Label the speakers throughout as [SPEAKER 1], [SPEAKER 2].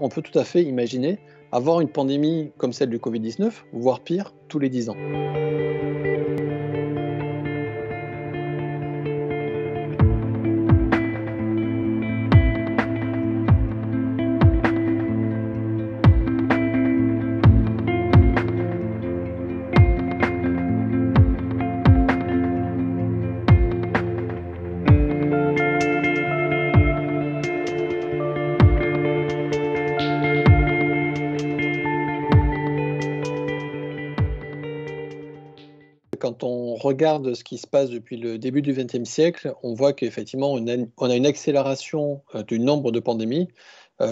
[SPEAKER 1] On peut tout à fait imaginer avoir une pandémie comme celle du Covid-19, voire pire, tous les 10 ans. Quand on regarde ce qui se passe depuis le début du XXe siècle, on voit qu'effectivement, on a une accélération du nombre de pandémies.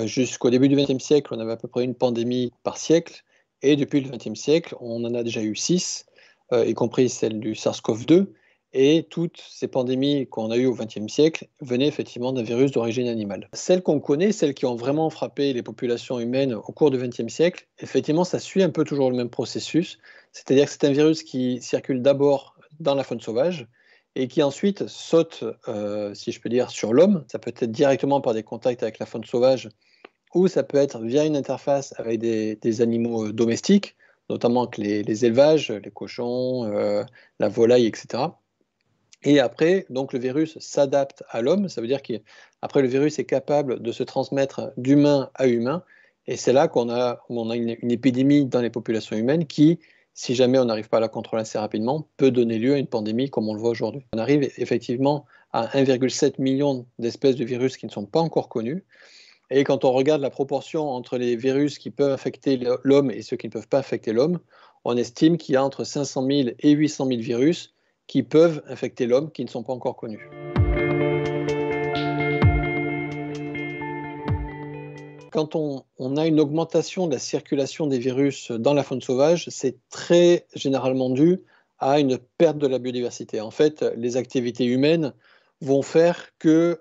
[SPEAKER 1] Jusqu'au début du XXe siècle, on avait à peu près une pandémie par siècle. Et depuis le XXe siècle, on en a déjà eu 6, y compris celle du SARS-CoV-2. Et toutes ces pandémies qu'on a eues au XXe siècle venaient effectivement d'un virus d'origine animale. Celles qu'on connaît, celles qui ont vraiment frappé les populations humaines au cours du XXe siècle, effectivement, ça suit un peu toujours le même processus. C'est-à-dire que c'est un virus qui circule d'abord dans la faune sauvage et qui ensuite saute, si je peux dire, sur l'homme. Ça peut être directement par des contacts avec la faune sauvage ou ça peut être via une interface avec des animaux domestiques, notamment avec les élevages, les cochons, la volaille, etc. Et après, donc le virus s'adapte à l'homme. Ça veut dire qu'après, le virus est capable de se transmettre d'humain à humain. Et c'est là qu'on a une épidémie dans les populations humaines qui, si jamais on n'arrive pas à la contrôler assez rapidement, peut donner lieu à une pandémie comme on le voit aujourd'hui. On arrive effectivement à 1,7 million d'espèces de virus qui ne sont pas encore connues. Et quand on regarde la proportion entre les virus qui peuvent affecter l'homme et ceux qui ne peuvent pas affecter l'homme, on estime qu'il y a entre 500 000 et 800 000 virus qui peuvent infecter l'homme qui ne sont pas encore connus. Quand on a une augmentation de la circulation des virus dans la faune sauvage, c'est très généralement dû à une perte de la biodiversité. En fait, les activités humaines vont faire qu'il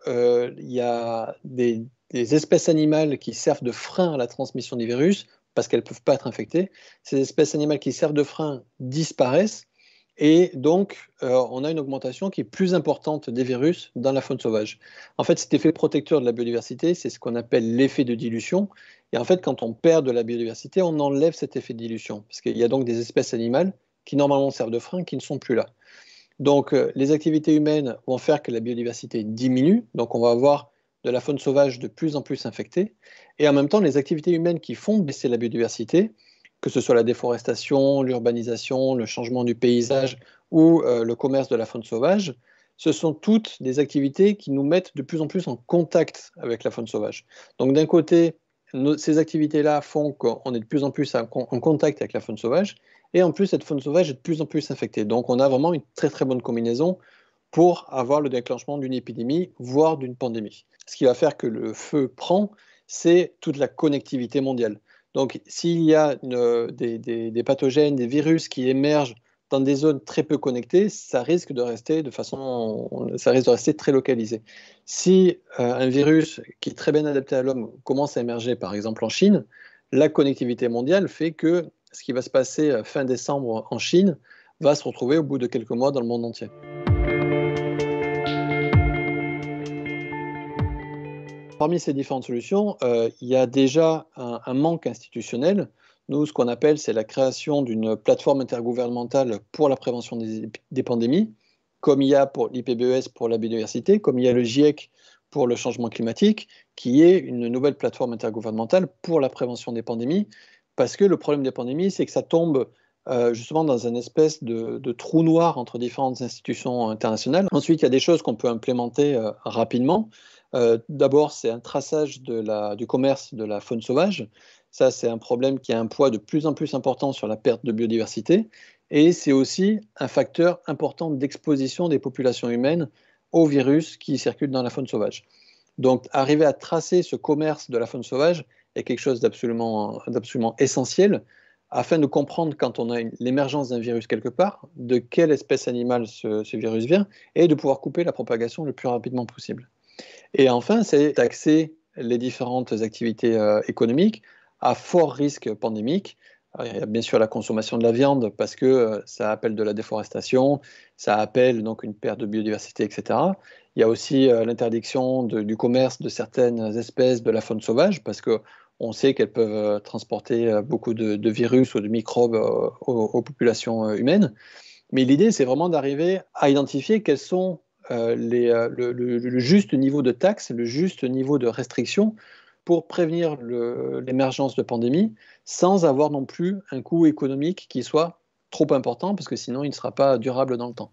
[SPEAKER 1] y a des espèces animales qui servent de frein à la transmission des virus parce qu'elles ne peuvent pas être infectées. Ces espèces animales qui servent de frein disparaissent et donc on a une augmentation qui est plus importante des virus dans la faune sauvage. En fait, cet effet protecteur de la biodiversité, c'est ce qu'on appelle l'effet de dilution. Et en fait, quand on perd de la biodiversité, on enlève cet effet de dilution parce qu'il y a donc des espèces animales qui normalement servent de frein qui ne sont plus là. Donc, les activités humaines vont faire que la biodiversité diminue, donc on va avoir de la faune sauvage de plus en plus infectée, et en même temps, les activités humaines qui font baisser la biodiversité, que ce soit la déforestation, l'urbanisation, le changement du paysage ou le commerce de la faune sauvage, ce sont toutes des activités qui nous mettent de plus en plus en contact avec la faune sauvage. Donc d'un côté, ces activités-là font qu'on est de plus en plus en contact avec la faune sauvage, et en plus, cette faune sauvage est de plus en plus infectée. Donc, on a vraiment une très très bonne combinaison pour avoir le déclenchement d'une épidémie, voire d'une pandémie. Ce qui va faire que le feu prend, c'est toute la connectivité mondiale. Donc, s'il y a des pathogènes, des virus qui émergent dans des zones très peu connectées, ça risque de rester très localisé. Si un virus qui est très bien adapté à l'homme commence à émerger, par exemple en Chine, la connectivité mondiale fait que ce qui va se passer fin décembre en Chine va se retrouver au bout de quelques mois dans le monde entier. Parmi ces différentes solutions, il y a déjà un manque institutionnel. Nous, ce qu'on appelle, c'est la création d'une plateforme intergouvernementale pour la prévention des pandémies, comme il y a pour l'IPBES pour la biodiversité, comme il y a le GIEC pour le changement climatique, qui est une nouvelle plateforme intergouvernementale pour la prévention des pandémies, parce que le problème des pandémies, c'est que ça tombe justement dans une espèce de trou noir entre différentes institutions internationales. Ensuite, il y a des choses qu'on peut implémenter rapidement. D'abord, c'est un traçage du commerce de la faune sauvage. Ça, c'est un problème qui a un poids de plus en plus important sur la perte de biodiversité. Et c'est aussi un facteur important d'exposition des populations humaines aux virus qui circulent dans la faune sauvage. Donc, arriver à tracer ce commerce de la faune sauvage est quelque chose d'absolument essentiel afin de comprendre quand on a l'émergence d'un virus quelque part, de quelle espèce animale ce virus vient, et de pouvoir couper la propagation le plus rapidement possible. Et enfin, c'est taxer les différentes activités économiques à fort risque pandémique. Alors, il y a bien sûr la consommation de la viande parce que ça appelle de la déforestation, ça appelle donc une perte de biodiversité, etc. Il y a aussi l'interdiction du commerce de certaines espèces de la faune sauvage parce que On sait qu'elles peuvent transporter beaucoup de virus ou de microbes aux populations humaines. Mais l'idée, c'est vraiment d'arriver à identifier quels sont le juste niveau de taxes, le juste niveau de restrictions pour prévenir l'émergence de pandémies sans avoir non plus un coût économique qui soit trop important, parce que sinon il ne sera pas durable dans le temps.